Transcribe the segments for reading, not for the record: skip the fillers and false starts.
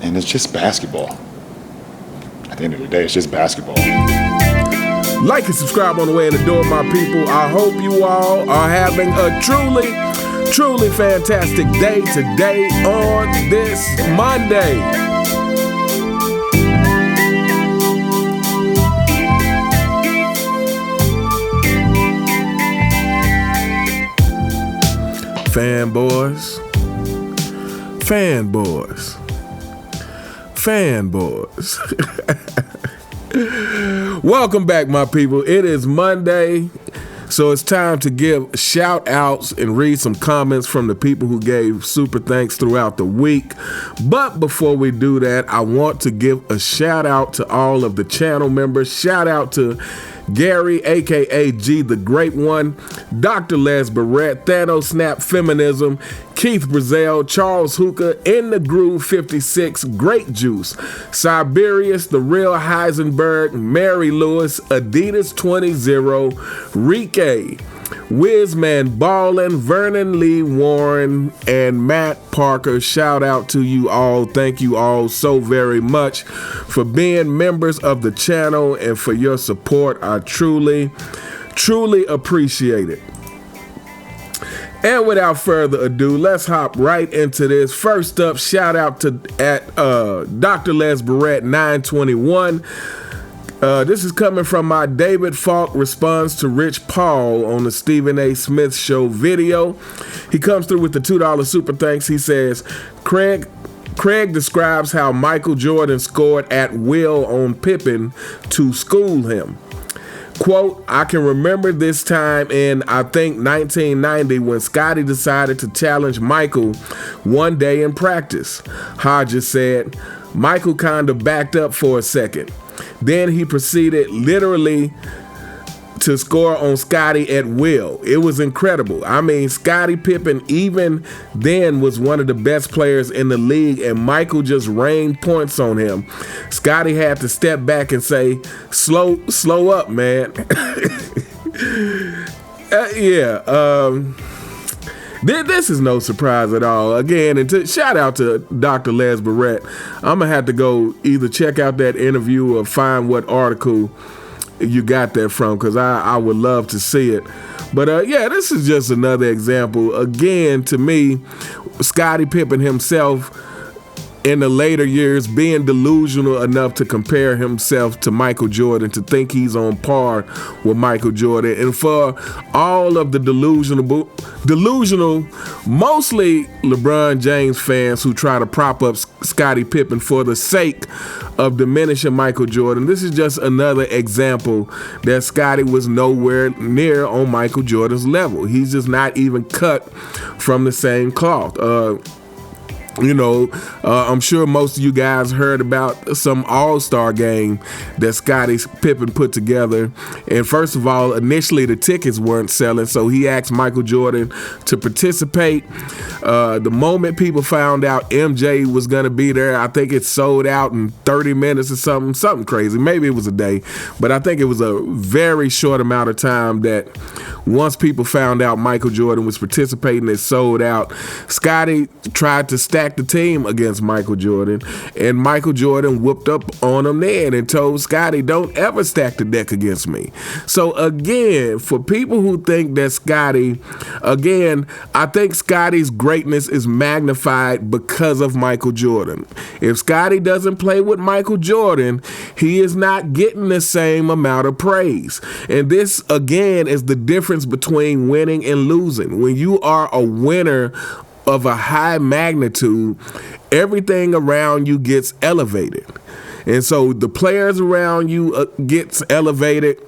And it's just basketball. At the end of the day, it's just basketball. Like and subscribe on the way in the door, my people. I hope you all are having a truly fantastic day today on this Monday. Fanboys. Welcome back, my people. It is Monday, so it's time to give shout outs and read some comments from the people who gave super thanks throughout the week. But before we do that, I want to give a shout out to all of the channel members. Shout out to Gary, aka G the Great One, Dr. Les Barrett, Thanos Snap Feminism, Keith Brazell, Charles Hookah, In the Groove 56, Great Juice, Siberius, The Real Heisenberg, Mary Lewis, Adidas 20, Rike, Wizman Ballin, Vernon Lee Warren, and Matt Parker. Shout out to you all. Thank you all so very much for being members of the channel and for your support. I truly appreciate it. And without further ado, let's hop right into this. First up, shout out to Dr. Les Barrett 921. This is coming from my David Falk response to Rich Paul on the Stephen A. Smith Show video. He comes through with the $2 super thanks. He says, Craig describes how Michael Jordan scored at will on Pippen to school him. Quote, I can remember this time in, I think, 1990 when Scotty decided to challenge Michael one day in practice. Hodges said, Michael kind of backed up for a second. Then he proceeded literally to score on Scotty at will. It was incredible. I mean, Scottie Pippen even then was one of the best players in the league, and Michael just rained points on him. Scotty had to step back and say, slow up, man. This is no surprise at all. Again, and shout out to Dr. Les Barrett. I'm going to have to go either check out that interview or find what article you got that from, because I would love to see it. But yeah, this is just another example. Again, to me, Scottie Pippen himself in the later years being delusional enough to compare himself to Michael Jordan, to think he's on par with Michael Jordan. And for all of the delusional, mostly LeBron James fans who try to prop up Scottie Pippen for the sake of diminishing Michael Jordan, this is just another example that Scottie was nowhere near on Michael Jordan's level. He's just not even cut from the same cloth. I'm sure most of you guys heard about some all-star game that Scottie Pippen put together. And first of all, initially the tickets weren't selling, so he asked Michael Jordan to participate. The moment people found out MJ was going to be there, I think it sold out in 30 minutes or something crazy. Maybe it was a day, but I think it was a very short amount of time that once people found out Michael Jordan was participating, it sold out. Scottie tried to stack the team against Michael Jordan, and Michael Jordan whooped up on him then and told Scottie, don't ever stack the deck against me. So again, for people who think that Scottie, again, I think Scottie's greatness is magnified because of Michael Jordan. If Scottie doesn't play with Michael Jordan, he is not getting the same amount of praise. And this, again, is the difference between winning and losing. When you are a winner of a high magnitude, everything around you gets elevated. And so the players around you gets elevated.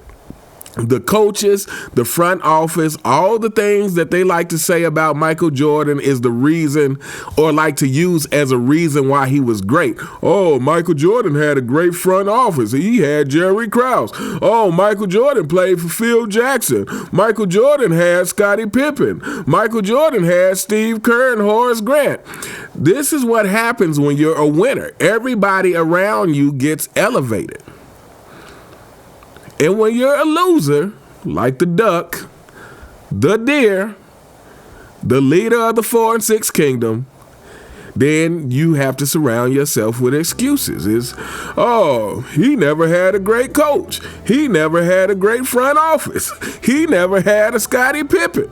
The coaches, the front office, all the things that they like to say about Michael Jordan is the reason, or like to use as a reason why he was great. Oh, Michael Jordan had a great front office. He had Jerry Krause. Oh, Michael Jordan played for Phil Jackson. Michael Jordan had Scottie Pippen. Michael Jordan had Steve Kerr and Horace Grant. This is what happens when you're a winner. Everybody around you gets elevated. And when you're a loser, like the duck, the deer, the leader of the 4 and 6 kingdom, then you have to surround yourself with excuses. He never had a great coach. He never had a great front office. He never had a Scottie Pippen.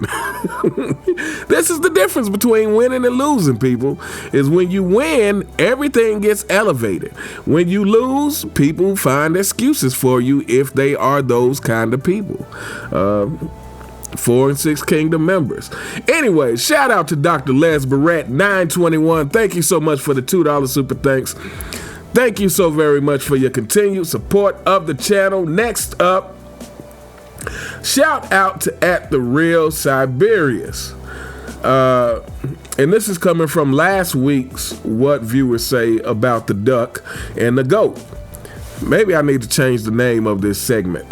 This is the difference between winning and losing, people, is when you win, everything gets elevated. When you lose, people find excuses for you if they are those kind of people. 4 and 6 Kingdom members. Anyway, shout out to Dr. Les Barrett, 921. Thank you so much for the $2 super thanks. Thank you so very much for your continued support of the channel. Next up, shout out to @TheRealSiberius. And this is coming from last week's What Viewers Say About the Duck and the Goat. Maybe I need to change the name of this segment.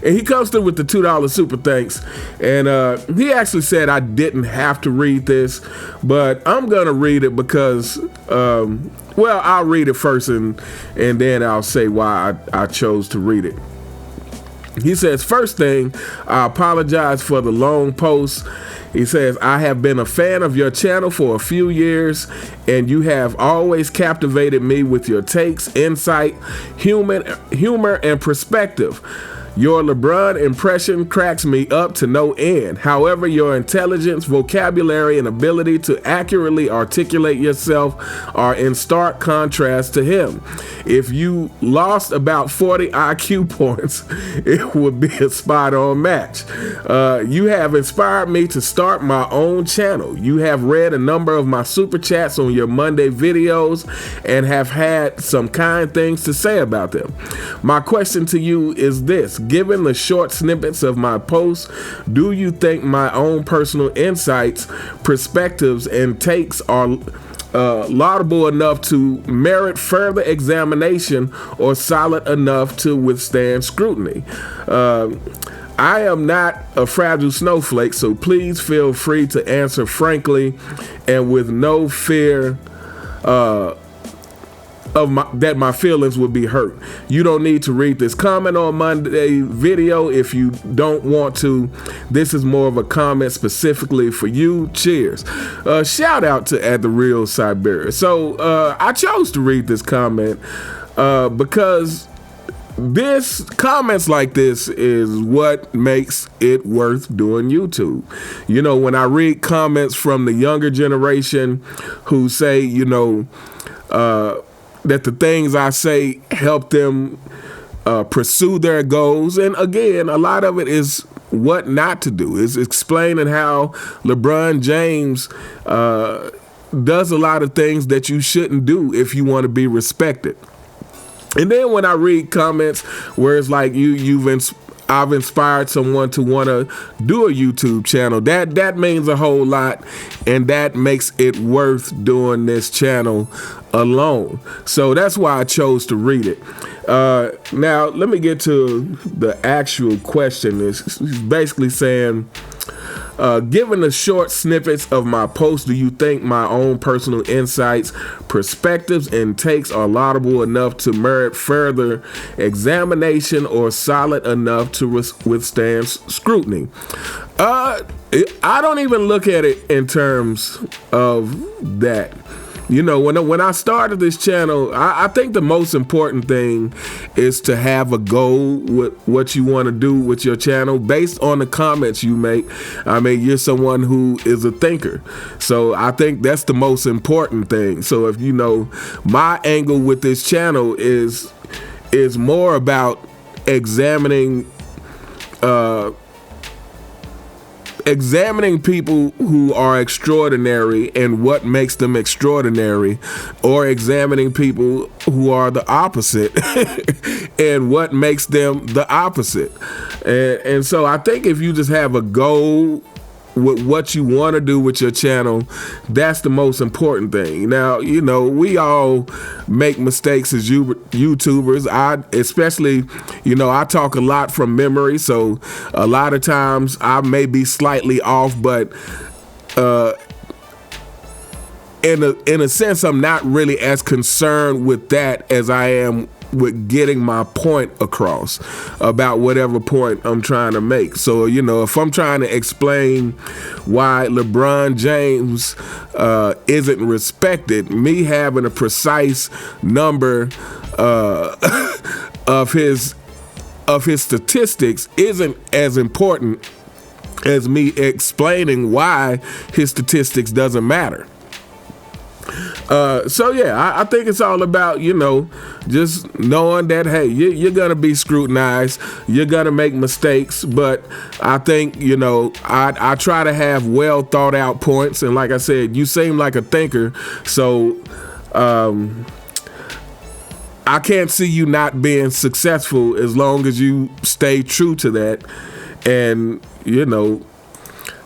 And he comes through with the $2 super thanks. And he actually said I didn't have to read this, but I'm going to read it because, I'll read it first and then I'll say why I chose to read it. He says, first thing, I apologize for the long post. He says, I have been a fan of your channel for a few years, and you have always captivated me with your takes, insight, humor, and perspective. Your Lebron impression cracks me up to no end. However, your intelligence, vocabulary, and ability to accurately articulate yourself are in stark contrast to him. If you lost about 40 IQ points, it would be a spot-on match. You have inspired me to start my own channel. You have read a number of my super chats on your Monday videos and have had some kind things to say about them. My question to you is this. Given the short snippets of my posts, do you think my own personal insights, perspectives, and takes are laudable enough to merit further examination or solid enough to withstand scrutiny? I am not a fragile snowflake, so please feel free to answer frankly and with no fear that my feelings would be hurt. You don't need to read this comment on Monday video if you don't want to. This is more of a comment specifically for you. Cheers. Shout out to @TheRealSiberius. So I chose to read this comment because comments like this is what makes it worth doing YouTube. You know, when I read comments from the younger generation who say, that the things I say help them pursue their goals. And again, a lot of it is what not to do. It's explaining how LeBron James does a lot of things that you shouldn't do if you want to be respected. And then when I read comments where it's like I've inspired someone to want to do a YouTube channel, that means a whole lot, and that makes it worth doing this channel alone. So that's why I chose to read it. Now, let me get to the actual question. It's basically saying, given the short snippets of my post, do you think my own personal insights, perspectives, and takes are laudable enough to merit further examination or solid enough to withstand scrutiny? I don't even look at it in terms of that. When I started this channel, I think the most important thing is to have a goal with what you want to do with your channel based on the comments you make. I mean, you're someone who is a thinker. So I think that's the most important thing. So if my angle with this channel is more about examining people who are extraordinary and what makes them extraordinary, or examining people who are the opposite and what makes them the opposite. And so I think if you just have a goal with what you want to do with your channel, that's the most important thing. Now, we all make mistakes as YouTubers. I talk a lot from memory, so a lot of times I may be slightly off, but in a sense, I'm not really as concerned with that as I am with getting my point across about whatever point I'm trying to make. So, if I'm trying to explain why LeBron James isn't respected, me having a precise number of his statistics isn't as important as me explaining why his statistics doesn't matter. I think it's all about, just knowing that, hey, you're going to be scrutinized. You're going to make mistakes. But I think, I try to have well thought out points. And like I said, you seem like a thinker. So I can't see you not being successful as long as you stay true to that. And,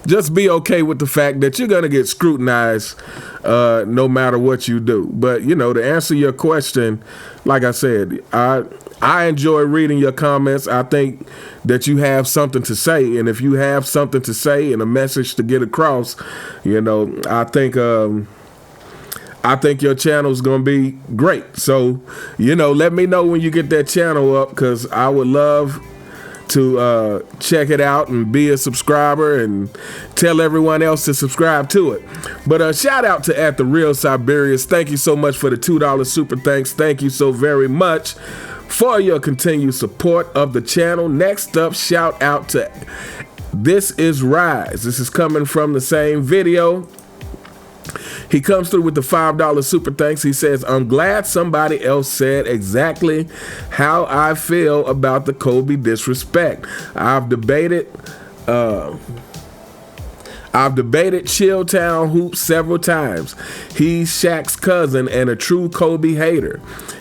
just be okay with the fact that you're going to get scrutinized no matter what you do. But, to answer your question, like I said, I enjoy reading your comments. I think that you have something to say. And if you have something to say and a message to get across, I think your channel is going to be great. So, let me know when you get that channel up, because I would love to check it out and be a subscriber and tell everyone else to subscribe to it. But shout out to @TheRealSiberius. Thank you so much for the $2 super thanks. Thank you so very much for your continued support of the channel. Next up, shout out to This Is Rise. This is coming from the same video. He comes through with the $5 super thanks. He says, I'm glad somebody else said exactly how I feel about the Kobe disrespect. I've debated Chilltown hoops several times. He's Shaq's cousin and a true Kobe hater.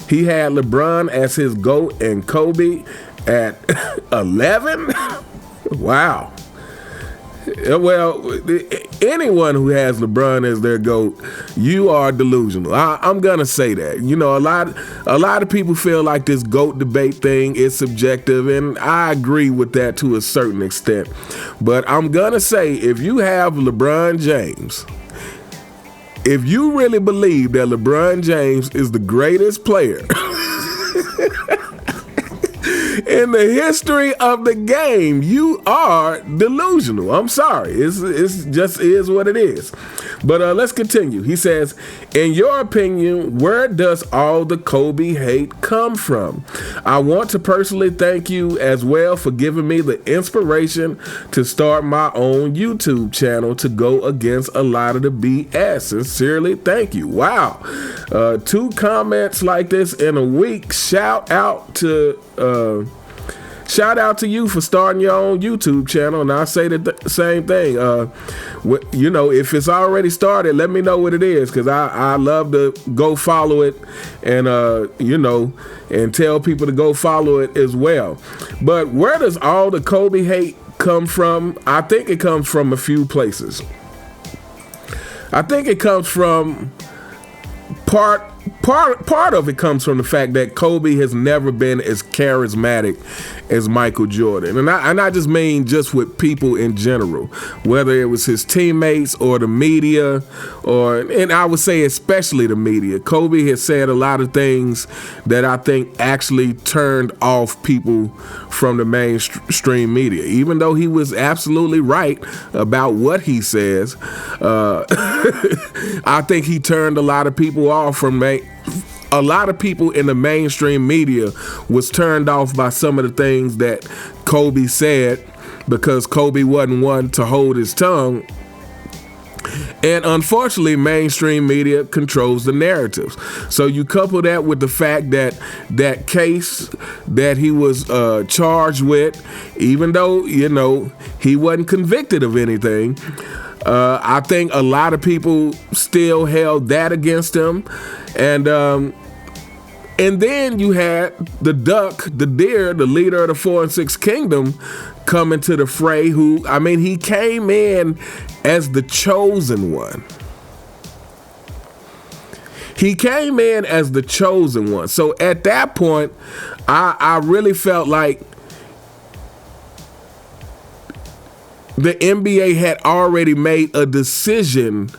He had LeBron as his GOAT and Kobe at 11? Wow. Well, anyone who has LeBron as their GOAT, you are delusional. I'm gonna say that. A lot of people feel like this GOAT debate thing is subjective, and I agree with that to a certain extent. But I'm gonna say, if you have LeBron James, if you really believe that LeBron James is the greatest player in the history of the game, you are delusional. I'm sorry. It's just is what it is. But let's continue. He says, in your opinion, where does all the Kobe hate come from? I want to personally thank you as well for giving me the inspiration to start my own YouTube channel to go against a lot of the BS. Sincerely, thank you. Wow. 2 comments like this in a week. Shout out to you for starting your own YouTube channel. And I say the same thing. If it's already started, let me know what it is, because I love to go follow it and, and tell people to go follow it as well. But where does all the Kobe hate come from? I think it comes from a few places. I think it comes from part of it comes from the fact that Kobe has never been as charismatic as Michael Jordan. And I just mean just with people in general, whether it was his teammates or the media, and I would say especially the media. Kobe has said a lot of things that I think actually turned off people from the mainstream media. Even though he was absolutely right about what he says, I think he turned a lot of people off from a lot of people in the mainstream media was turned off by some of the things that Kobe said, because Kobe wasn't one to hold his tongue. And unfortunately, mainstream media controls the narratives. So you couple that with the fact that that case that he was charged with, even though, he wasn't convicted of anything, I think a lot of people still held that against him. And then you had the Duck, the Deer, the leader of the 4 and 6 Kingdom, come into the fray, he came in as the chosen one. He came in as the chosen one. So at that point, I really felt like the NBA had already made a decision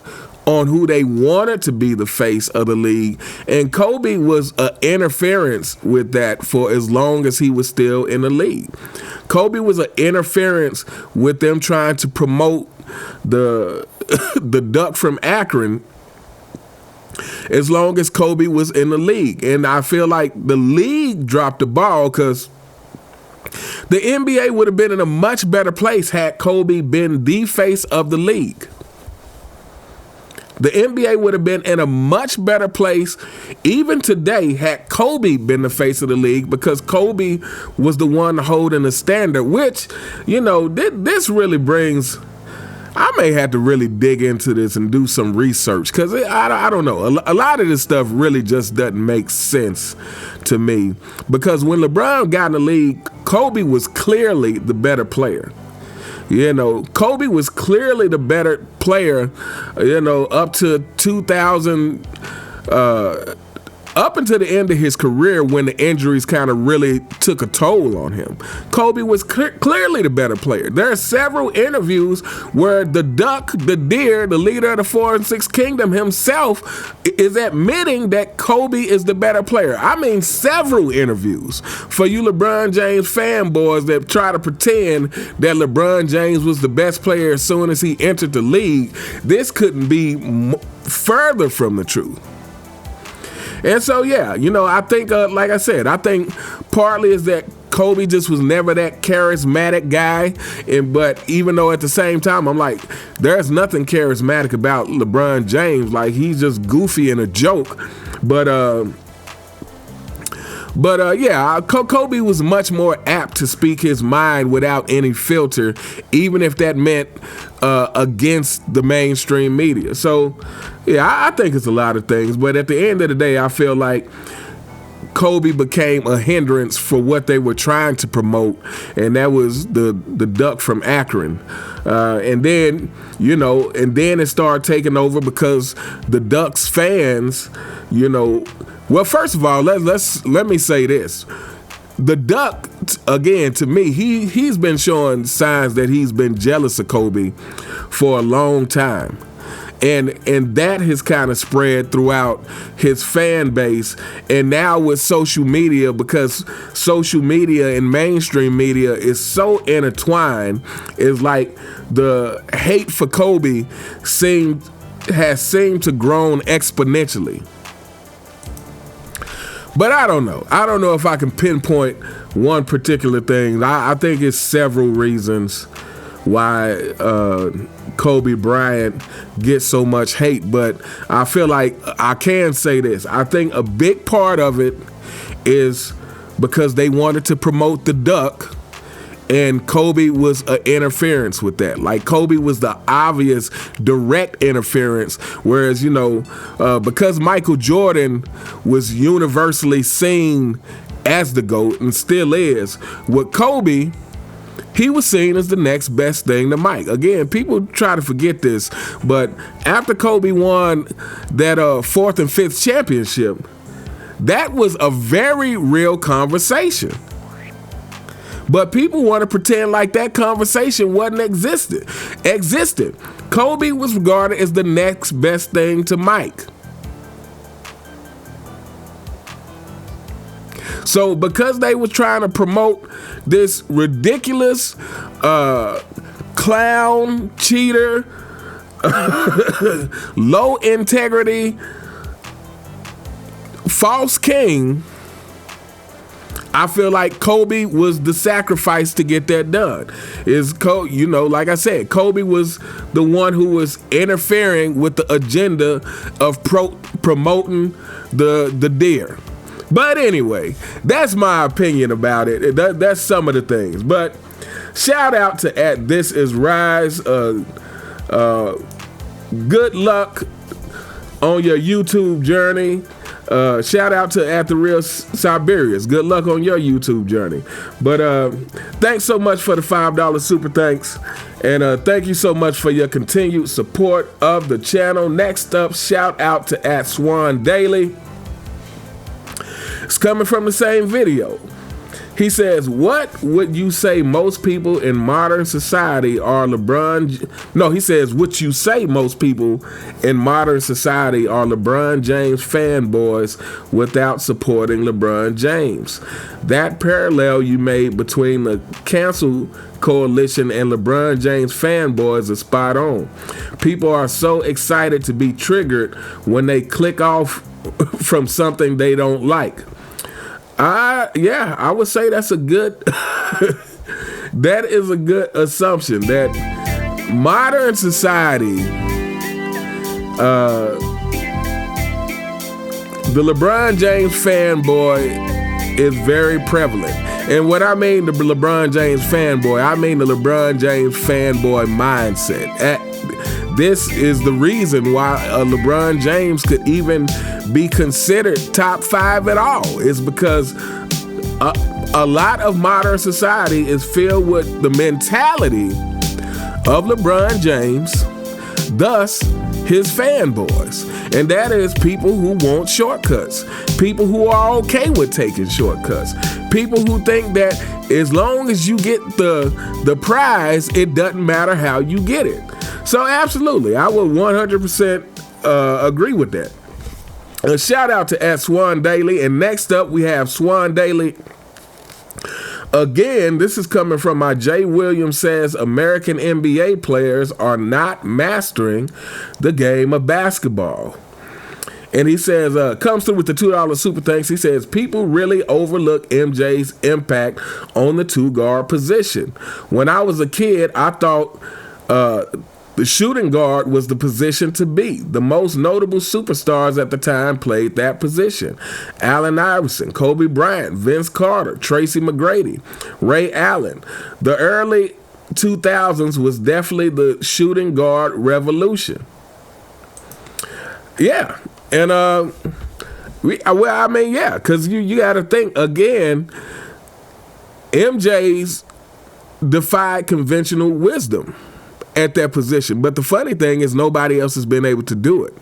on who they wanted to be the face of the league. And Kobe was an interference with that for as long as he was still in the league. Kobe was an interference with them trying to promote the the duck from Akron as long as Kobe was in the league. And I feel like the league dropped the ball because the NBA would have been in a much better place had Kobe been the face of the league. The NBA would have been in a much better place even today had Kobe been the face of the league, because Kobe was the one holding the standard, which, you know, this really brings... I may have to really dig into this and do some research, because I don't know. A lot of this stuff really just doesn't make sense to me, because when LeBron got in the league, Kobe was clearly the better player. You know, Kobe was clearly the better player, you know, up to 2000, up until the end of his career when the injuries kind of really took a toll on him. Kobe was clearly the better player. There are several interviews where the duck, the deer, the leader of the 4 and 6 Kingdom himself is admitting that Kobe is the better player. I mean, several interviews. For you LeBron James fanboys that try to pretend that LeBron James was the best player as soon as he entered the league, this couldn't be further from the truth. And so, yeah, you know, I think, like I said, I think partly is that Kobe just was never that charismatic guy. But even though at the same time, I'm like, there's nothing charismatic about LeBron James. Like, he's just goofy and a joke. But yeah, Kobe was much more apt to speak his mind without any filter, even if that meant against the mainstream media. So, yeah, I think it's a lot of things. But at the end of the day, I feel like Kobe became a hindrance for what they were trying to promote, and that was the duck from Akron. And then, you know, and then it started taking over because the Ducks fans, you know, well, first of all, let me say this. The Duck, again, to me, he's been showing signs that he's been jealous of Kobe for a long time. And that has kind of spread throughout his fan base. And now with social media, because social media and mainstream media is so intertwined, it's like the hate for Kobe has seemed to grown exponentially. But I don't know. I don't know if I can pinpoint one particular thing. I think it's several reasons why Kobe Bryant gets so much hate. But I feel like I can say this. I think a big part of it is because they wanted to promote the duck, and Kobe was an interference with that. Like, Kobe was the obvious direct interference, whereas, you know, because Michael Jordan was universally seen as the GOAT and still is, with Kobe, he was seen as the next best thing to Mike. Again, people try to forget this, but after Kobe won that 4th and 5th championship, that was a very real conversation. But people want to pretend like that conversation wasn't existed. Kobe was regarded as the next best thing to Mike. So because they were trying to promote this ridiculous clown, cheater, low integrity, false king, I feel like Kobe was the sacrifice to get that done. You know, like I said, Kobe was the one who was interfering with the agenda of promoting the deer. But anyway, that's my opinion about it. That's some of the things. But shout out to @ThisIsRise. Good luck on your YouTube journey. Shout out to @TheRealSiberius. Good luck on your YouTube journey. But thanks so much for the $5 super thanks. And thank you so much for your continued support of the channel. Next up, shout out to @SwanDaily. It's coming from the same video. He says, what would you say most people in modern society are LeBron? No, he says, what you say most people in modern society are LeBron James fanboys without supporting LeBron James. That parallel you made between the cancel coalition and LeBron James fanboys is spot on. People are so excited to be triggered when they click off from something they don't like. I would say that's a good that is a good assumption that modern society, the LeBron James fanboy is very prevalent. And what I mean the LeBron James fanboy, I mean the LeBron James fanboy mindset. This is the reason why LeBron James could even be considered top 5 at all. It's because a lot of modern society is filled with the mentality of LeBron James, thus his fanboys. And that is people who want shortcuts, people who are okay with taking shortcuts, people who think that as long as you get the prize, it doesn't matter how you get it. So absolutely, I would 100% agree with that. A shout out to @Swan Daily. And next up, we have Swan Daily. Again, this is coming from my Jay Williams says American NBA players are not mastering the game of basketball. And he says, comes through with the $2 super thanks. He says, people really overlook MJ's impact on the 2-guard position. When I was a kid, I thought the shooting guard was the position to be. The most notable superstars at the time played that position. Allen Iverson, Kobe Bryant, Vince Carter, Tracy McGrady, Ray Allen. The early 2000s was definitely the shooting guard revolution. Yeah. And, because you got to think, again, MJ's defied conventional wisdom at that position. But the funny thing is nobody else has been able to do it.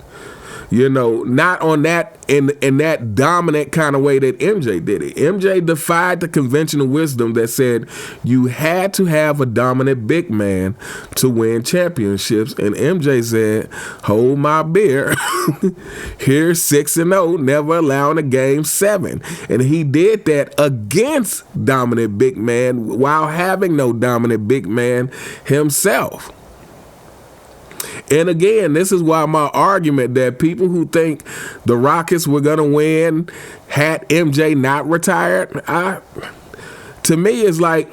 You know, not on that in that dominant kind of way that MJ did it. MJ defied the conventional wisdom that said you had to have a dominant big man to win championships. And MJ said, hold my beer. Here's 6-0, never allowing a game 7. And he did that against dominant big man while having no dominant big man himself. And again, this is why my argument that people who think the Rockets were going to win had MJ not retired, to me is like,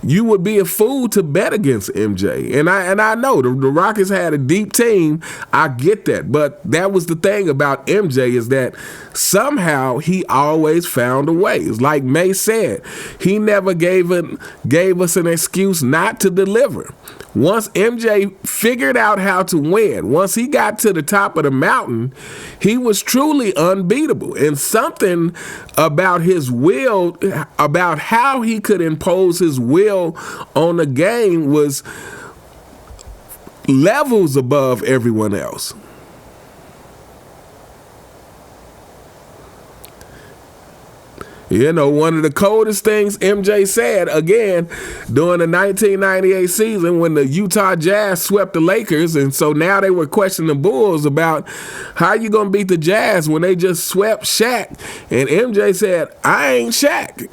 you would be a fool to bet against MJ. And I know the Rockets had a deep team. I get that. But that was the thing about MJ is that somehow he always found a way. It's like May said, he never gave us an excuse not to deliver. Once MJ figured out how to win, once he got to the top of the mountain, he was truly unbeatable. And something about his will, about how he could impose his will on the game was levels above everyone else. You know, one of the coldest things MJ said, again, during the 1998 season when the Utah Jazz swept the Lakers, and so now they were questioning the Bulls about how you going to beat the Jazz when they just swept Shaq. And MJ said, I ain't Shaq.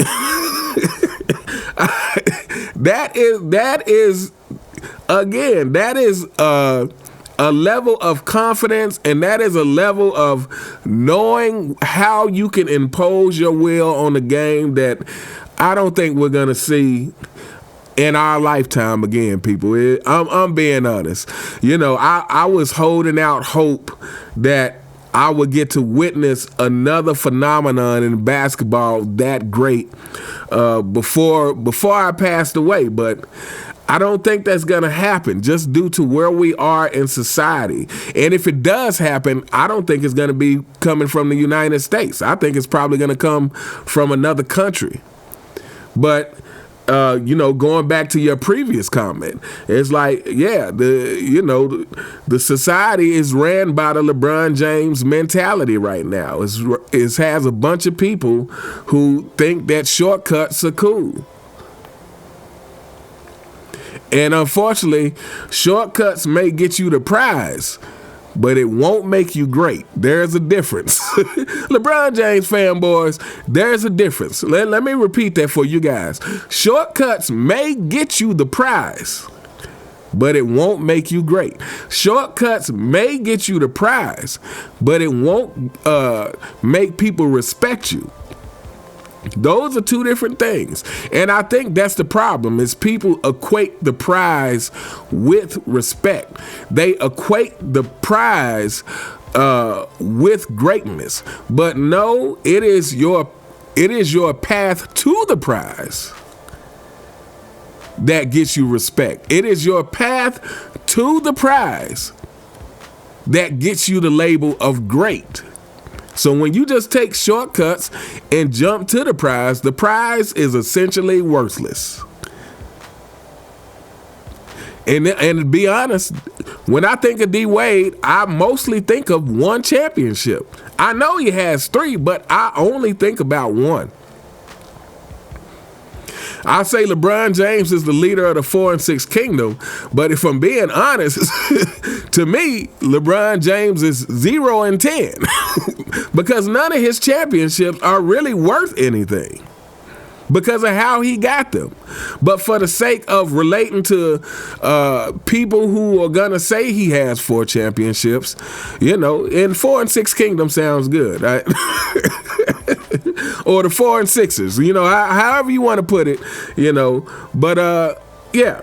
That is a level of confidence, and that is a level of knowing how you can impose your will on the game that I don't think we're going to see in our lifetime again, people. I'm being honest. You know, I was holding out hope that I would get to witness another phenomenon in basketball that great before I passed away, but I don't think that's going to happen just due to where we are in society. And if it does happen, I don't think it's going to be coming from the United States. I think it's probably going to come from another country. But going back to your previous comment, it's like, yeah, the society is ran by the LeBron James mentality right now. It has a bunch of people who think that shortcuts are cool. And unfortunately, shortcuts may get you the prize, but it won't make you great. There's a difference. LeBron James fanboys, there's a difference. Let me repeat that for you guys. Shortcuts may get you the prize, but it won't make you great. Shortcuts may get you the prize, but it won't make people respect you. Those are two different things. And I think that's the problem, is people equate the prize with respect. They equate the prize with greatness. But no, it is your path to the prize that gets you respect. It is your path to the prize that gets you the label of great. So when you just take shortcuts and jump to the prize is essentially worthless. And to be honest, when I think of D Wade, I mostly think of one championship. I know he has 3, but I only think about one. I say LeBron James is the leader of the 4 and 6 kingdom, but if I'm being honest, to me, LeBron James is 0 and 10 because none of his championships are really worth anything because of how he got them. But for the sake of relating to people who are going to say he has 4 championships, in 4 and 6 kingdom sounds good, right? Or the 4 and 6s, however you want to put it, But yeah.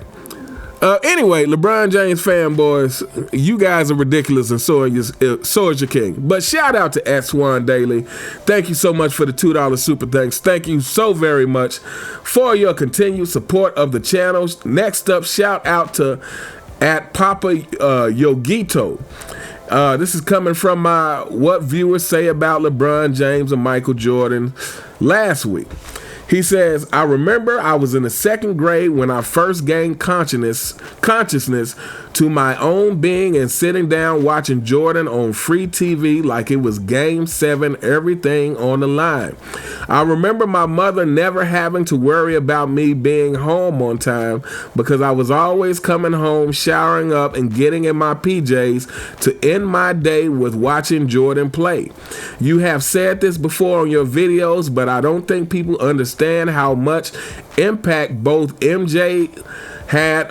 Anyway, LeBron James fanboys, you guys are ridiculous, and so is your king. But shout out to @Swan Daily. Thank you so much for the $2 super thanks. Thank you so very much for your continued support of the channels. Next up, shout out to @Papa Yogito. This is coming from my What Viewers Say About LeBron James and Michael Jordan last week. He says, I remember I was in the 2nd grade when I first gained consciousness to my own being and sitting down watching Jordan on free TV like it was Game 7, everything on the line. I remember my mother never having to worry about me being home on time because I was always coming home, showering up, and getting in my PJs to end my day with watching Jordan play. You have said this before on your videos, but I don't think people understand how much impact both MJs had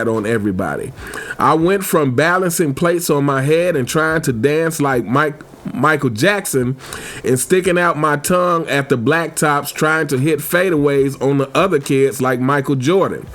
on everybody. I went from balancing plates on my head and trying to dance like Michael Jackson and sticking out my tongue at the blacktops trying to hit fadeaways on the other kids like Michael Jordan.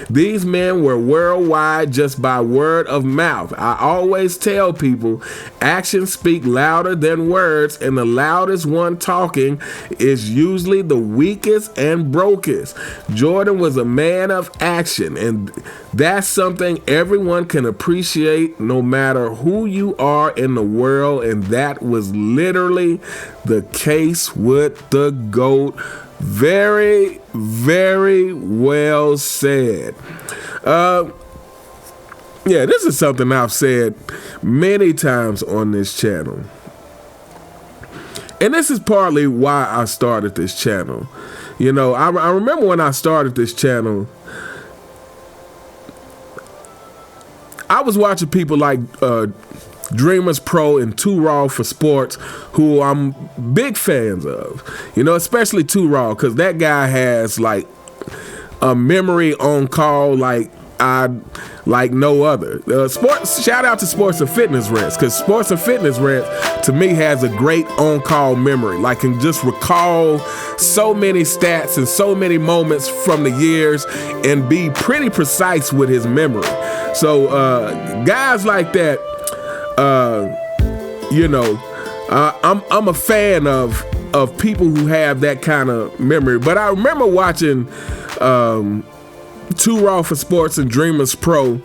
These men were worldwide just by word of mouth. I always tell people actions speak louder than words, and the loudest one talking is usually the weakest and brokest. Jordan was a man of action, and that's something everyone can appreciate no matter who you are in the world, and that was literally the case with the GOAT. Very, very well said. Yeah, this is something I've said many times on this channel. And this is partly why I started this channel. I remember when I started this channel, I was watching people like Dreamers Pro and Too Raw for Sports, who I'm big fans of, especially Too Raw, because that guy has like a memory on call like no other. Shout out to Sports and Fitness Rants, because Sports and Fitness Rants to me has a great on-call memory. Like, can just recall so many stats and so many moments from the years and be pretty precise with his memory. So guys like that, I'm a fan of people who have that kind of memory. But I remember watching Too Raw for Sports and Dreamers Pro,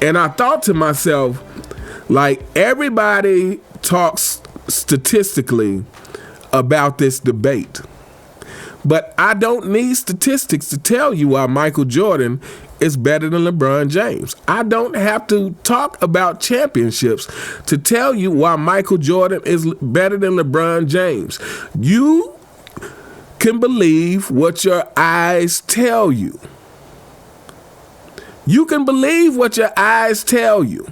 and I thought to myself, like, everybody talks statistically about this debate, But I don't need statistics to tell you why Michael Jordan is better than LeBron James. I don't have to talk about championships to tell you why Michael Jordan is better than LeBron James. You can believe what your eyes tell you. You can believe what your eyes tell you.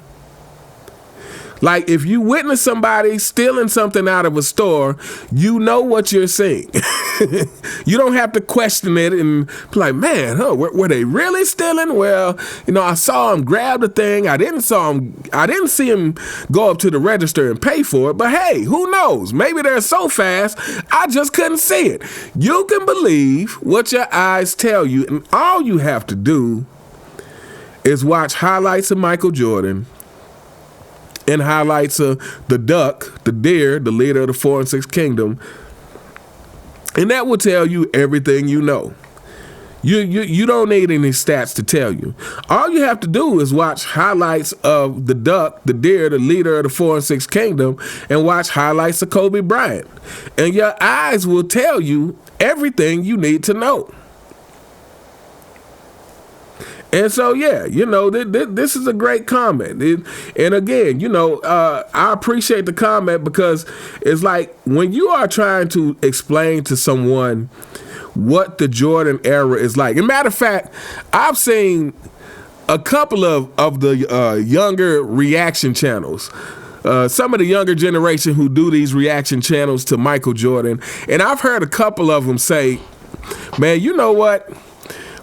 Like, if you witness somebody stealing something out of a store, you know what you're seeing. You don't have to question it and be like, man, were they really stealing? Well, I saw him grab the thing. I didn't see him go up to the register and pay for it. But hey, who knows? Maybe they're so fast, I just couldn't see it. You can believe what your eyes tell you, and all you have to do is watch highlights of Michael Jordan and highlights of the duck, the deer, the leader of the 4 and 6 kingdom. And that will tell you everything you know. You don't need any stats to tell you. All you have to do is watch highlights of the duck, the deer, the leader of the 4 and 6 kingdom, and watch highlights of Kobe Bryant. And your eyes will tell you everything you need to know. And so, yeah, this is a great comment. And again, I appreciate the comment because it's like when you are trying to explain to someone what the Jordan era is like. As a matter of fact, I've seen a couple of the younger reaction channels. Some of the younger generation who do these reaction channels to Michael Jordan. And I've heard a couple of them say, man, you know what?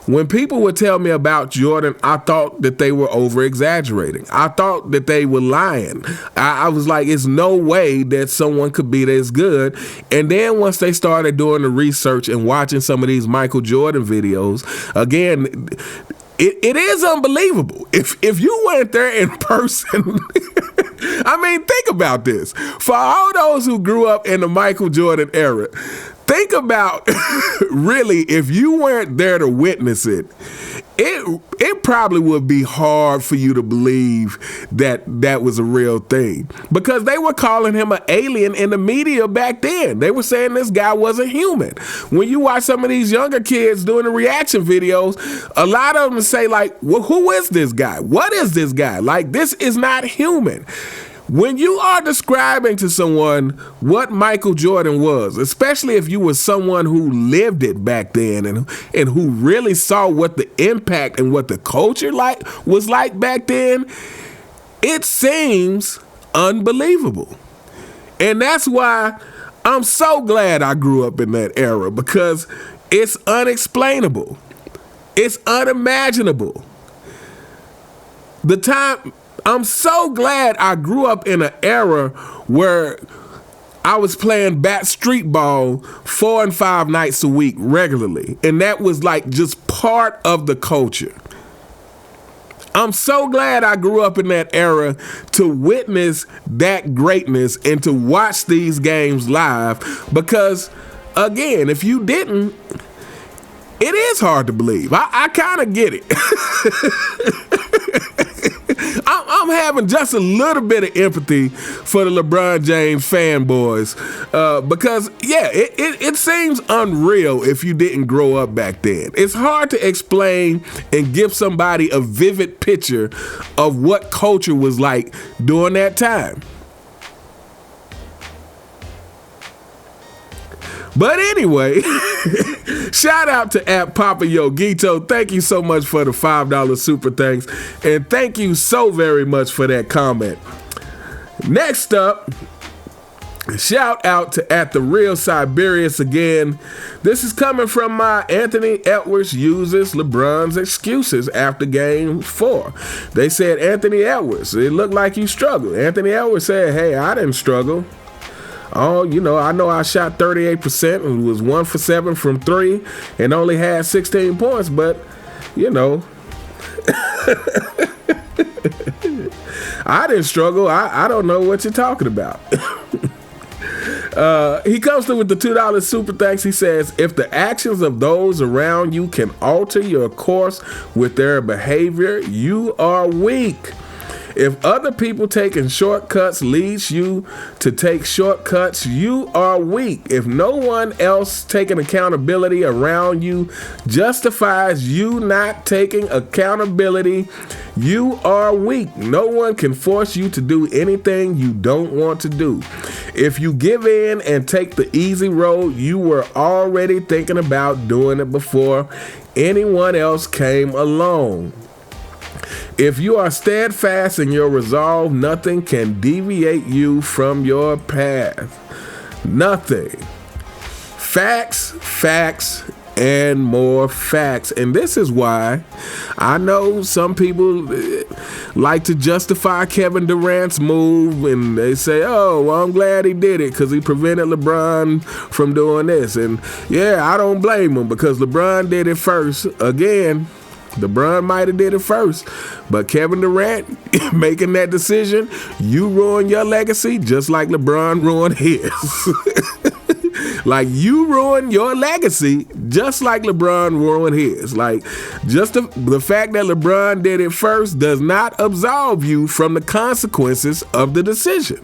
When people would tell me about Jordan, I thought that they were over-exaggerating. I thought that they were lying. I was like, it's no way that someone could be this good. And then once they started doing the research and watching some of these Michael Jordan videos, again, it is unbelievable. If you went there in person, I mean, think about this. For all those who grew up in the Michael Jordan era, think about, really, if you weren't there to witness it, it probably would be hard for you to believe that that was a real thing. Because they were calling him an alien in the media back then. They were saying this guy wasn't human. When you watch some of these younger kids doing the reaction videos, a lot of them say, like, well, who is this guy? What is this guy? Like, this is not human. When you are describing to someone what Michael Jordan was, especially if you were someone who lived it back then and who really saw what the impact and what the culture was like back then, it seems unbelievable. And that's why I'm so glad I grew up in that era, because it's unexplainable. It's unimaginable. I'm so glad I grew up in an era where I was playing street ball 4 and 5 nights a week regularly. And that was like just part of the culture. I'm so glad I grew up in that era to witness that greatness and to watch these games live. Because, again, if you didn't, it is hard to believe. I kind of get it. I'm having just a little bit of empathy for the LeBron James fanboys because, yeah, it seems unreal if you didn't grow up back then. It's hard to explain and give somebody a vivid picture of what culture was like during that time. But anyway, shout out to @PapaYoGito. Thank you so much for the $5 super thanks. And thank you so very much for that comment. Next up, shout out to @TheRealSiberius again. This is coming from my Anthony Edwards uses LeBron's excuses after game 4. They said, Anthony Edwards, it looked like you struggled. Anthony Edwards said, hey, I didn't struggle. Oh, I know I shot 38% and was 1 for 7 from 3 and only had 16 points, but, I didn't struggle. I don't know what you're talking about. He comes through with the $2 super thanks. He says, if the actions of those around you can alter your course with their behavior, you are weak. If other people taking shortcuts leads you to take shortcuts, you are weak. If no one else taking accountability around you justifies you not taking accountability, you are weak. No one can force you to do anything you don't want to do. If you give in and take the easy road, you were already thinking about doing it before anyone else came along. If you are steadfast in your resolve, nothing can deviate you from your path. Nothing. Facts, facts, and more facts. And this is why I know some people like to justify Kevin Durant's move, and they say, oh, well, I'm glad he did it because he prevented LeBron from doing this. And yeah, I don't blame him because LeBron did it first. Again, LeBron might have did it first, but Kevin Durant making that decision, you ruin your legacy just like LeBron ruined his. Like, you ruin your legacy just like LeBron ruined his. Like, just the fact that LeBron did it first does not absolve you from the consequences of the decision.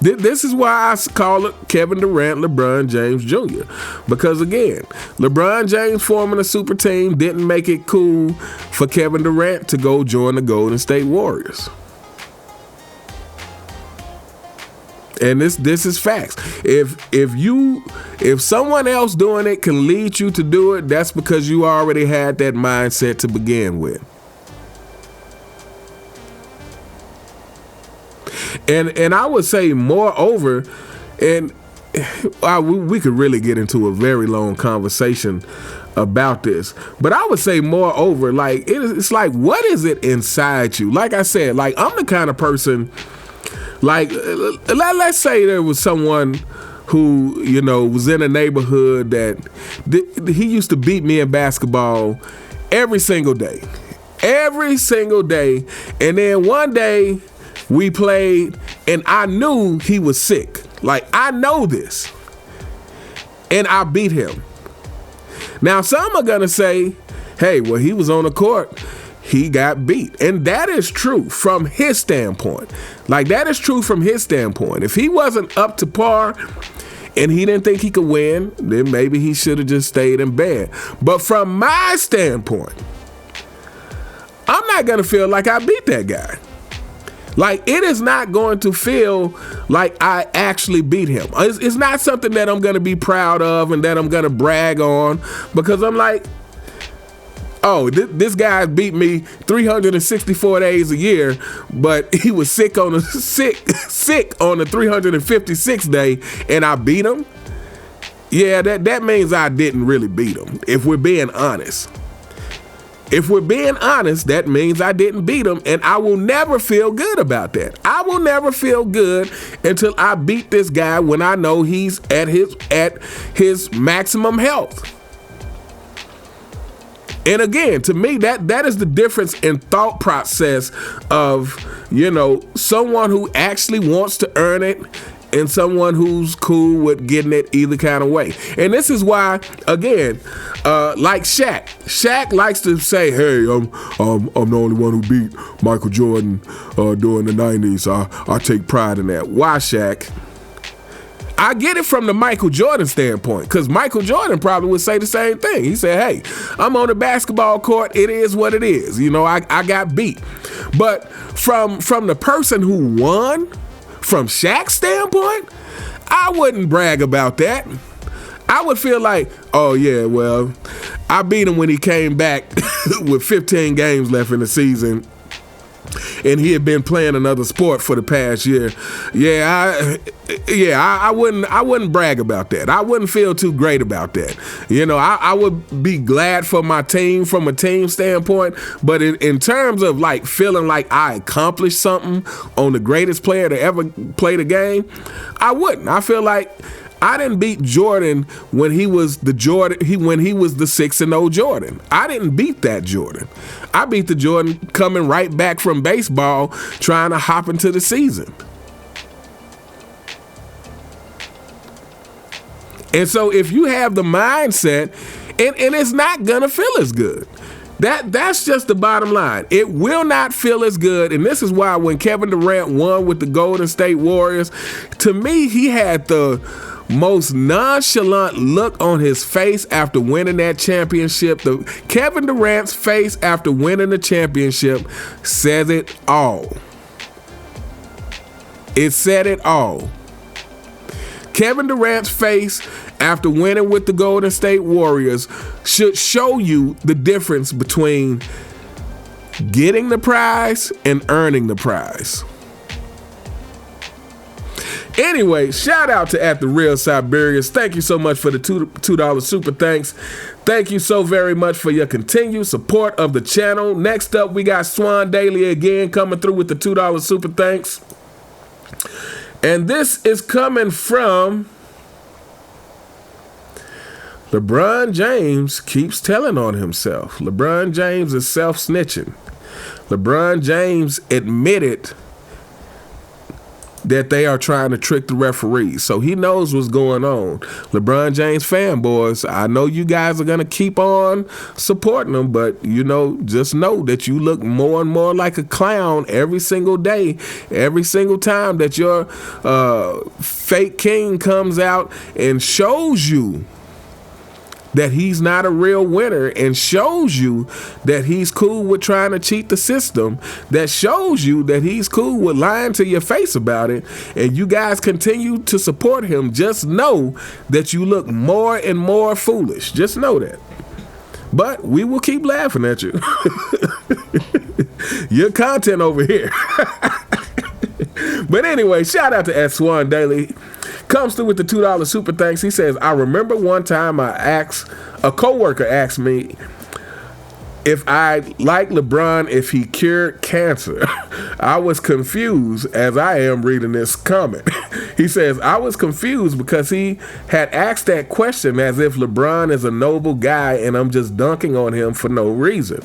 This is why I call it Kevin Durant, LeBron James Jr. Because again, LeBron James forming a super team didn't make it cool for Kevin Durant to go join the Golden State Warriors. And this is facts. If someone else doing it can lead you to do it, that's because you already had that mindset to begin with. And I would say moreover, and we could really get into a very long conversation about this, but I would say moreover, like it's like, what is it inside you? Like I said, like I'm the kind of person, like let's say there was someone who, you know, was in a neighborhood that he used to beat me in basketball every single day, and then one day we played, and I knew he was sick. Like, I know this. And I beat him. Now, some are going to say, hey, well, he was on the court. He got beat. And that is true from his standpoint. Like, that is true from his standpoint. If he wasn't up to par and he didn't think he could win, then maybe he should have just stayed in bed. But from my standpoint, I'm not going to feel like I beat that guy. Like, it is not going to feel like I actually beat him. It's not something that I'm going to be proud of and that I'm going to brag on, because I'm like, oh, this guy beat me 364 days a year, but he was sick on the 356th day, and I beat him. Yeah, that means I didn't really beat him, if we're being honest. If we're being honest, that means I didn't beat him, and I will never feel good about that. I will never feel good until I beat this guy when I know he's at his maximum health. And again, to me, that is the difference in thought process of, you know, someone who actually wants to earn it and someone who's cool with getting it either kind of way. And this is why, again, like Shaq. Shaq likes to say, hey, I'm the only one who beat Michael Jordan during the 90s. I take pride in that. Why, Shaq? I get it from the Michael Jordan standpoint, because Michael Jordan probably would say the same thing. He said, hey, I'm on the basketball court. It is what it is. You know, I got beat. But from the person who won, from Shaq's standpoint, I wouldn't brag about that. I would feel like, oh yeah, well, I beat him when he came back with 15 games left in the season, and he had been playing another sport for the past year. I wouldn't brag about that. I wouldn't feel too great about that. You know, I would be glad for my team from a team standpoint, but in terms of like feeling like I accomplished something on the greatest player to ever play the game, I wouldn't. I feel like I didn't beat Jordan when he was the 6-0 Jordan. I didn't beat that Jordan. I beat the Jordan coming right back from baseball, trying to hop into the season. And so if you have the mindset, and it's not gonna feel as good. That's just the bottom line. It will not feel as good, and this is why when Kevin Durant won with the Golden State Warriors, to me, he had the most nonchalant look on his face after winning that championship. Kevin Durant's face after winning the championship says it all. It said it all. Kevin Durant's face after winning with the Golden State Warriors should show you the difference between getting the prize and earning the prize. Anyway, shout out to At The Real Siberians. Thank you so much for the $2 super thanks. Thank you so very much for your continued support of the channel. Next up, we got Swan Daily again coming through with the $2 super thanks. And this is coming from LeBron James keeps telling on himself. LeBron James is self-snitching. LeBron James admitted that they are trying to trick the referees. So he knows what's going on. LeBron James fanboys, I know you guys are going to keep on supporting him, but, you know, just know that you look more and more like a clown every single day, every single time that your fake king comes out and shows you that he's not a real winner and shows you that he's cool with trying to cheat the system, that shows you that he's cool with lying to your face about it, and you guys continue to support him, just know that you look more and more foolish. Just know that. But we will keep laughing at you. Your content over here. But anyway, shout out to Ed Swan Daily. Comes through with the $2 super thanks. He says, I remember one time a coworker asked me if I like LeBron if he cured cancer. I was confused as I am reading this comment. He says, I was confused because he had asked that question as if LeBron is a noble guy and I'm just dunking on him for no reason.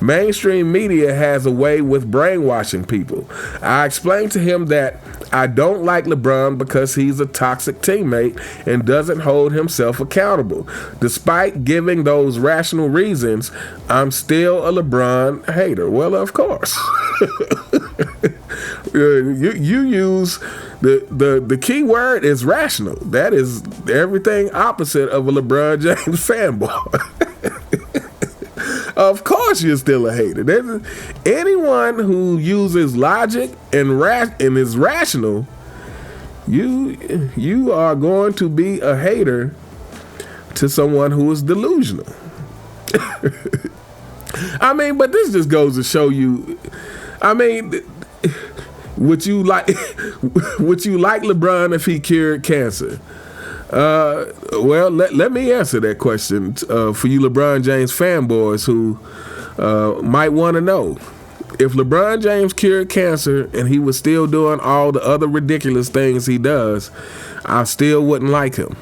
Mainstream media has a way with brainwashing people. I explained to him that I don't like LeBron because he's a toxic teammate and doesn't hold himself accountable. Despite giving those rational reasons, I'm still a LeBron hater. Well, of course. You use the key word is rational. That is everything opposite of a LeBron James fanboy. Of course you're still a hater. Anyone who uses logic and is rational, you are going to be a hater to someone who is delusional. I mean, but this just goes to show you, I mean, would you like LeBron if he cured cancer? Well, let me answer that question for you LeBron James fanboys who might want to know. If LeBron James cured cancer and he was still doing all the other ridiculous things he does, I still wouldn't like him.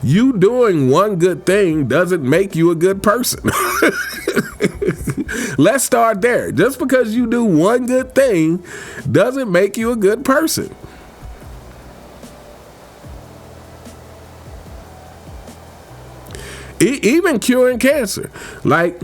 You doing one good thing doesn't make you a good person. Let's start there. Just because you do one good thing doesn't make you a good person. Even curing cancer. Like,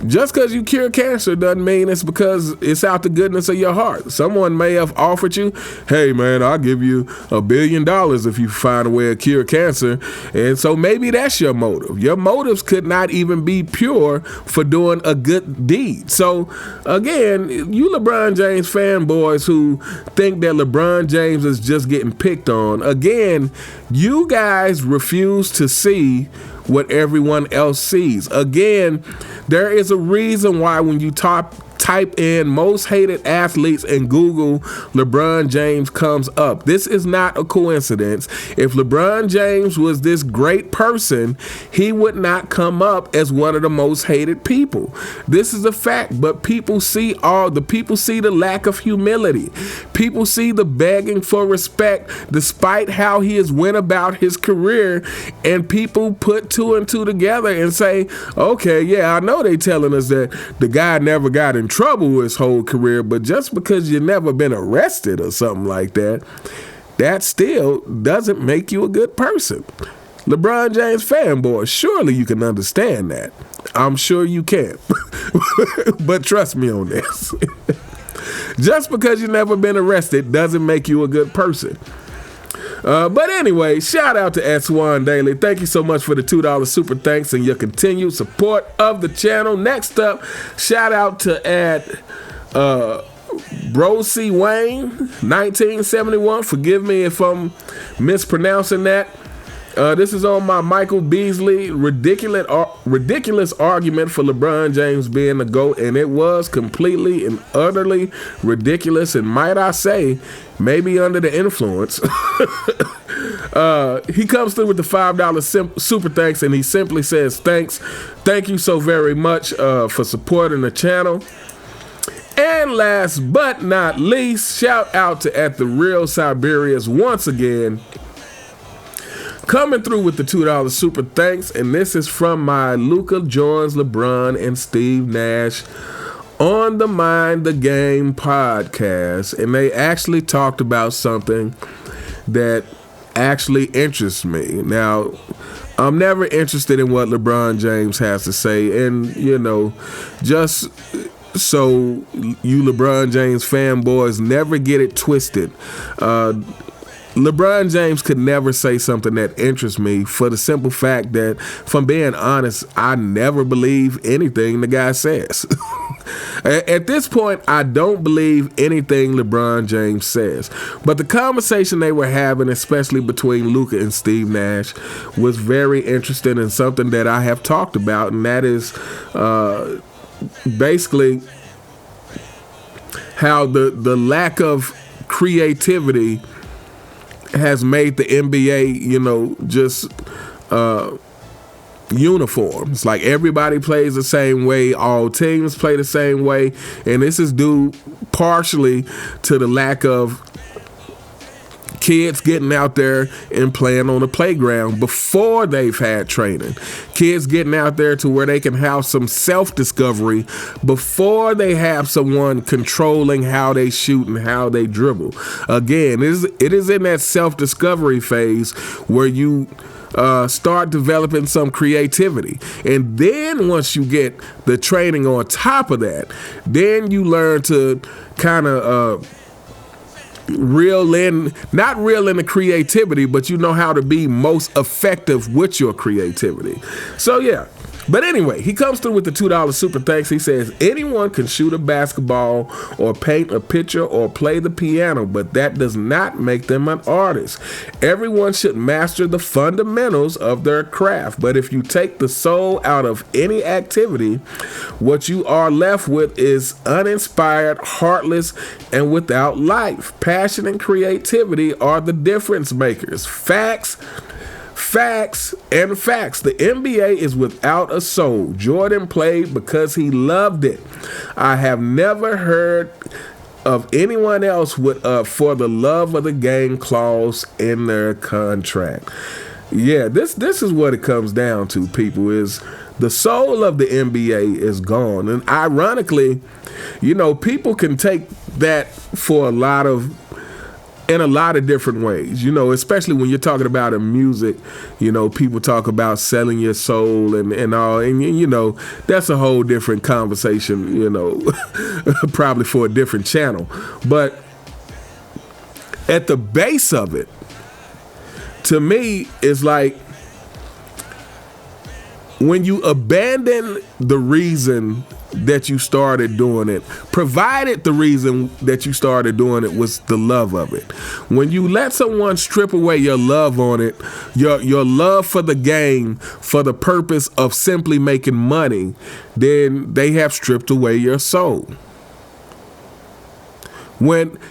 just because you cure cancer doesn't mean it's because it's out the goodness of your heart. Someone may have offered you, hey man, I'll give you $1 billion if you find a way to cure cancer. And so maybe that's your motive. Your motives could not even be pure for doing a good deed. So again, you LeBron James fanboys who think that LeBron James is just getting picked on, again, you guys refuse to see what everyone else sees. Again, there is a reason why when you type in most hated athletes and Google, LeBron James comes up. This is not a coincidence. If LeBron James was this great person, he would not come up as one of the most hated people. This is a fact, but people see the lack of humility. People see the begging for respect despite how he has went about his career, and people put two and two together and say, okay, yeah, I know they telling us that the guy never got in trouble his whole career, but just because you've never been arrested or something like that, that still doesn't make you a good person. LeBron James fanboy, surely you can understand that. I'm sure you can. But trust me on this. Just because you've never been arrested doesn't make you a good person. But anyway, shout out to S1 Daily. Thank you so much for the $2 super thanks and your continued support of the channel. Next up, shout out to Bro C. Wayne 1971. Forgive me if I'm mispronouncing that. This is on my Michael Beasley ridiculous argument for LeBron James being the GOAT, and it was completely and utterly ridiculous, and might I say, maybe under the influence. He comes through with the $5 super thanks, and he simply says, thank you so very much for supporting the channel. And last but not least, shout out to At The Real Siberius once again, coming through with the $2 super thanks, and this is from my Luka Jones, LeBron, and Steve Nash on the Mind the Game podcast, and they actually talked about something that actually interests me. Now, I'm never interested in what LeBron James has to say, and just so you LeBron James fanboys never get it twisted. LeBron James could never say something that interests me for the simple fact that, if I'm being honest, I never believe anything the guy says. At this point, I don't believe anything LeBron James says. But the conversation they were having, especially between Luka and Steve Nash, was very interesting and something that I have talked about, and that is basically how the lack of creativity has made the NBA, just uniform. It's like everybody plays the same way, all teams play the same way, and this is due partially to the lack of kids getting out there and playing on the playground before they've had training. Kids getting out there to where they can have some self-discovery before they have someone controlling how they shoot and how they dribble. Again, it is in that self-discovery phase where you start developing some creativity. And then once you get the training on top of that, then you learn to kind of not reel in the creativity, but you know how to be most effective with your creativity. So yeah. But anyway, he comes through with the $2 super thanks. He says, anyone can shoot a basketball or paint a picture or play the piano, but that does not make them an artist. Everyone should master the fundamentals of their craft. But if you take the soul out of any activity, what you are left with is uninspired, heartless, and without life. Passion and creativity are the difference makers. Facts. The NBA is without a soul. Jordan played because he loved it. I have never heard of anyone else with for the love of the game clause in their contract. Yeah, this is what it comes down to, people, is the soul of the NBA is gone. And ironically, people can take that for in a lot of different ways, especially when you're talking about in music. People talk about selling your soul and all, and that's a whole different conversation, probably for a different channel. But at the base of it, to me, it's like when you abandon the reason that you started doing it, provided the reason that you started doing it was the love of it. When you let someone strip away your love on it, your love for the game, for the purpose of simply making money, then they have stripped away your soul.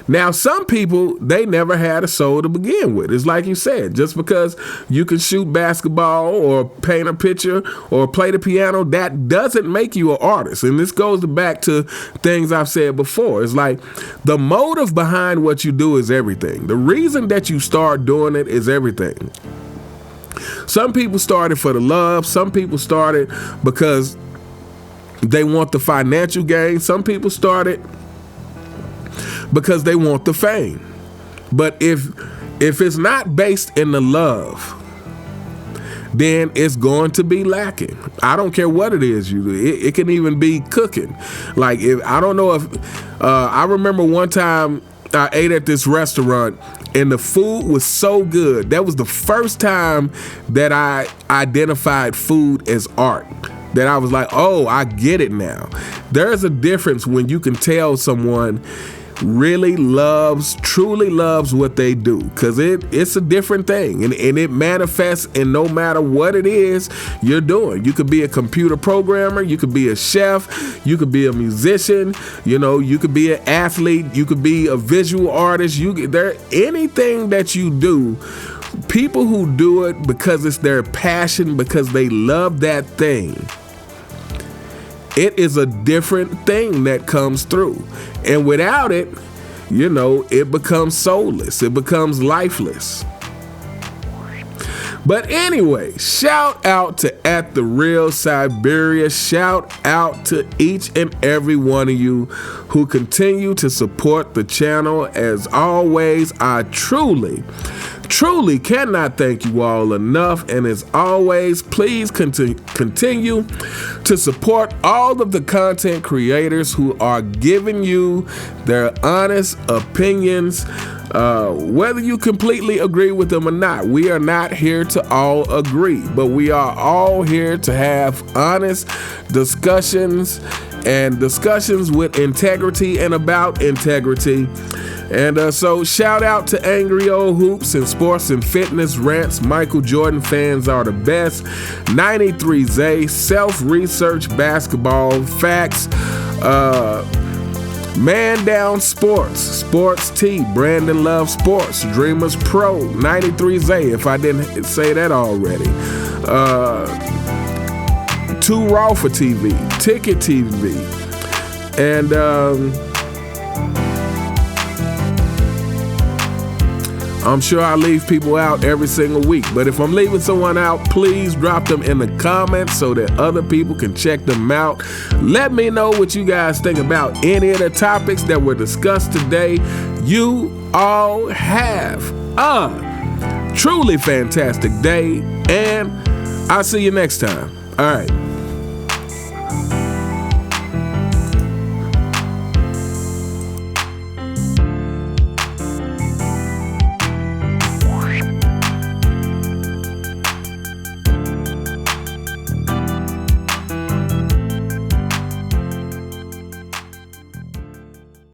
Now some people, they never had a soul to begin with. It's like you said, just because you can shoot basketball or paint a picture or play the piano, that doesn't make you an artist. And this goes back to things I've said before. It's like the motive behind what you do is everything. The reason that you start doing it is everything. Some people started for the love. Some people started because they want the financial gain. Some people started because they want the fame. But if it's not based in the love, then it's going to be lacking. I don't care what it is you do. It can even be cooking. Like, if I don't know if I remember one time I ate at this restaurant and the food was so good. That was the first time that I identified food as art. That I was like, oh, I get it now. There's a difference when you can tell someone really truly loves what they do, because it's a different thing, and it manifests in no matter what it is you're doing. You could be a computer programmer, you could be a chef, you could be a musician, you could be an athlete, you could be a visual artist. Anything that you do, people who do it because it's their passion, because they love that thing, it is a different thing that comes through. And without it, it becomes soulless. It becomes lifeless. But anyway, shout out to At The Real Siberia. Shout out to each and every one of you who continue to support the channel. As always, I truly cannot thank you all enough. And as always, please continue to support all of the content creators who are giving you their honest opinions, whether you completely agree with them or not. We are not here to all agree, but we are all here to have honest discussions, and discussions with integrity and about integrity. And so shout out to Angry Old Hoops and Sports and Fitness Rants. Michael Jordan fans are the best. 93Z, Self-Research Basketball Facts, Man Down Sports T, Brandon Love Sports, Dreamers Pro, 93Z, if I didn't say that already. Too Raw for TV, Ticket TV, and I'm sure I leave people out every single week, but if I'm leaving someone out, please drop them in the comments so that other people can check them out. Let me know what you guys think about any of the topics that were discussed today. You all have a truly fantastic day, and I'll see you next time. All right.